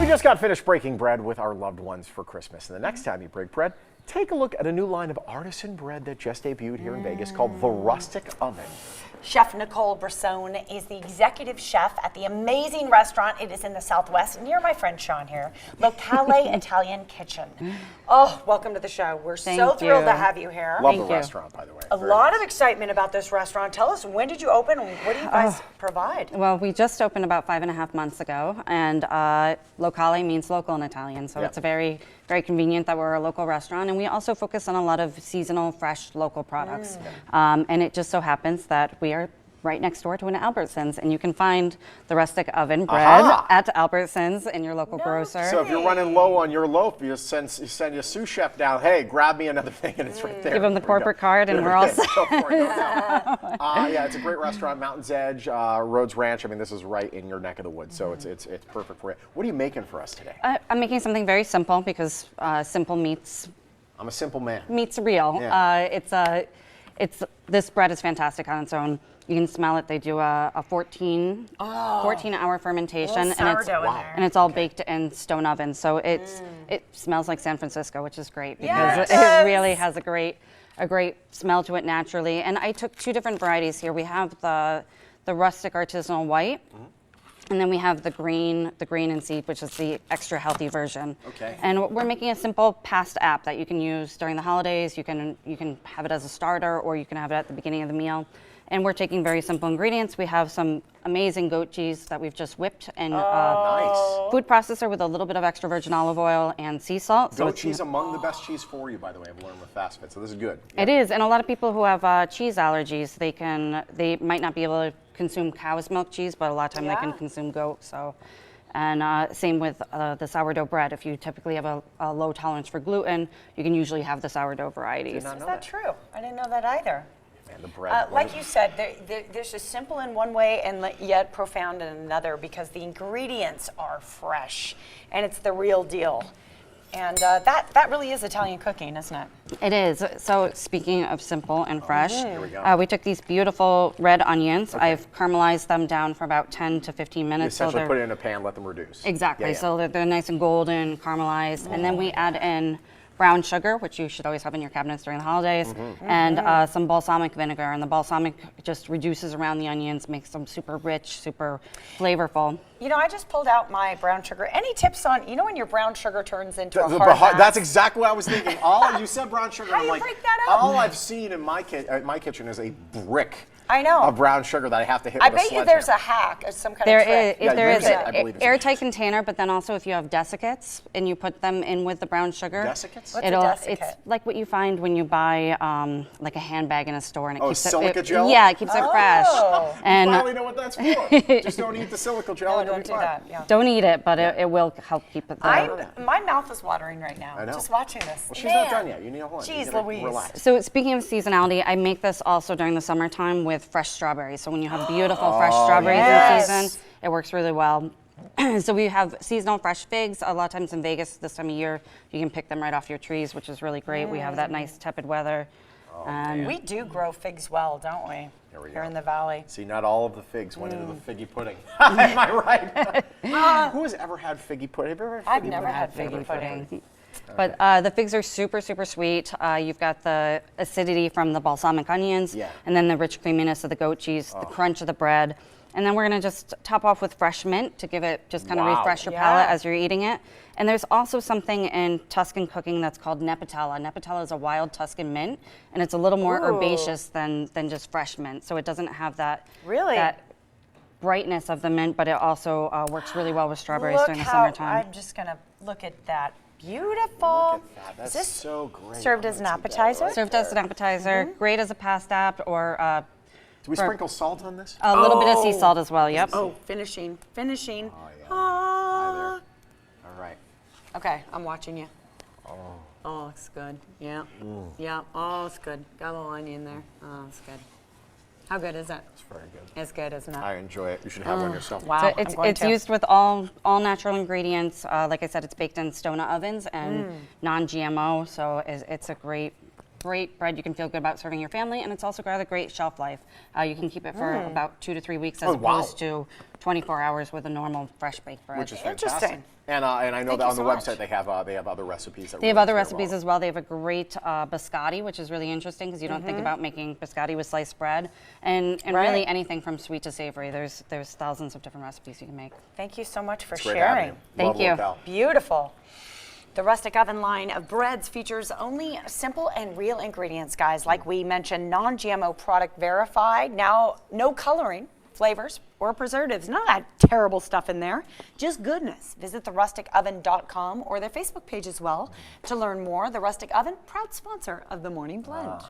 We just got finished breaking bread with our loved ones for Christmas. And the next time you break bread, take a look at a new line of artisan bread that just debuted here in Vegas called the Rustic Oven. Chef Nicole Brisson is the executive chef at the amazing restaurant. It is in the Southwest, near my friend Sean here, Locale Italian Kitchen. Oh, welcome to the show. We're so thrilled to have you here. Love the restaurant, by the way. A lot of excitement about this restaurant. Tell us, when did you open? What do you guys provide? Well, we just opened about 5.5 months ago, and Locale means local in Italian, so it's a very convenient that we're a local restaurant, and we also focus on a lot of seasonal, fresh, local products. And it just so happens that we are right next door to an Albertsons, and you can find the Rustic Oven bread at Albertsons in your local grocer. So if you're running low on your loaf, you send your sous chef down, hey, grab me another thing, and it's right there. Give them the corporate card, and we're all set. Yeah, it's a great restaurant, Mountain's Edge, Rhodes Ranch. I mean, this is right in your neck of the woods, so it's perfect for you. What are you making for us today? I'm making something very simple because simple meets. I'm a simple man. Meets real. Yeah. This bread is fantastic on its own. You can smell it. They do a 14-hour fermentation, and it's all baked in stone oven. So it smells like San Francisco, which is great because it really has a great smell to it naturally. And I took two different varieties here. We have the rustic artisanal white. And then we have the green and seed, which is the extra healthy version. Okay. And we're making a simple pasta app that you can use during the holidays. You can have it as a starter, or you can have it at the beginning of the meal. And we're taking very simple ingredients. We have some amazing goat cheese that we've just whipped in food processor with a little bit of extra virgin olive oil and sea salt. Goat cheese among the best cheese for you, by the way. I've learned with fast food, so this is good. It is, and a lot of people who have cheese allergies, they might not be able to consume cow's milk cheese, but a lot of time they can consume goat. So, and same with the sourdough bread. If you typically have a low tolerance for gluten, you can usually have the sourdough varieties. Is that true? I didn't know that either. Man, the bread. Like you said, there's just simple in one way and yet profound in another, because the ingredients are fresh and it's the real deal. And that really is Italian cooking, isn't it? It is. So speaking of simple and fresh, here we go. We took these beautiful red onions. I've caramelized them down for about 10 to 15 minutes. You essentially put it in a pan, let them reduce. Exactly. So they're nice and golden, caramelized. And then we add in brown sugar, which you should always have in your cabinets during the holidays, and some balsamic vinegar. And the balsamic just reduces around the onions, makes them super rich, super flavorful. You know, I just pulled out my brown sugar. Any tips on, when your brown sugar turns into a hard mass? That's exactly what I was thinking. You said brown sugar. How do you break that up? All I've seen in my kitchen is a brick. I know. Of brown sugar that I have to hit I with a bet you there's a sledgehammer. hack, some kind of trick. There is I believe an airtight container, but then also if you have desiccates and you put them in with the brown sugar. Desiccates? What's a desiccate? It's like what you find when you buy like a handbag in a store, and it keeps silica gel? Yeah, it keeps it fresh. And you finally know what that's for. Just don't eat the silica gel. No, don't do that. Yeah. Don't eat it, but it will help keep it there. My mouth is watering right now. I know. Just watching this. Well, she's not done yet. You need a hold. Jeez Louise. Relax. So speaking of seasonality, I make this also during the summertime with fresh strawberries. So when you have beautiful fresh strawberries in season, it works really well. So we have seasonal fresh figs. A lot of times in Vegas this time of year, you can pick them right off your trees, which is really great. We have that nice tepid weather. We do grow figs well, don't we? Here in the valley. See, not all of the figs went into the figgy pudding. Am I right? Who has ever had figgy pudding? Have you ever had I've never had figgy pudding. But the figs are super, super sweet. You've got the acidity from the balsamic onions, and then the rich creaminess of the goat cheese, the crunch of the bread. And then we're going to just top off with fresh mint to give it just kind of refresh your palate as you're eating it. And there's also something in Tuscan cooking that's called Nepetella. Nepetella is a wild Tuscan mint, and it's a little more herbaceous than just fresh mint. So it doesn't have that brightness of the mint, but it also works really well with strawberries during the summertime. I'm just going to look at that. Beautiful. Look at that. That's is this so great. Served as an appetizer? Served as an appetizer. Great as a pasta app, or do we sprinkle salt on this? a little bit of sea salt as well. Yep. Oh, finishing. Oh, yeah. Ah. Hi there. All right. Okay, I'm watching you. Oh, it's good. Yeah. Yeah. Oh, it's good. Got a little onion there. Oh, it's good. How good is it? It's very good. It's good, isn't it? I enjoy it. You should have one yourself. Wow. So it's used with all natural ingredients. Like I said, it's baked in Stona ovens and non-GMO, so it's a great great bread you can feel good about serving your family, and it's also got a great shelf life. You can keep it for about 2 to 3 weeks as opposed to 24 hours with a normal fresh baked bread. Which is fantastic. Interesting. And I know Thank that you on the so website much. they have other recipes. That They have really other pair recipes well. as well. They have a great biscotti, which is really interesting because you don't think about making biscotti with sliced bread, and Right. really anything from sweet to savory. There's thousands of different recipes you can make. Thank you so much for It's great having sharing. you. Thank Love you. Locale. Beautiful. The Rustic Oven line of breads features only simple and real ingredients, guys. Like we mentioned, non-GMO product verified. Now, no coloring, flavors, or preservatives. None of that terrible stuff in there. Just goodness. Visit therusticoven.com or their Facebook page as well to learn more. The Rustic Oven, proud sponsor of the Morning Blend.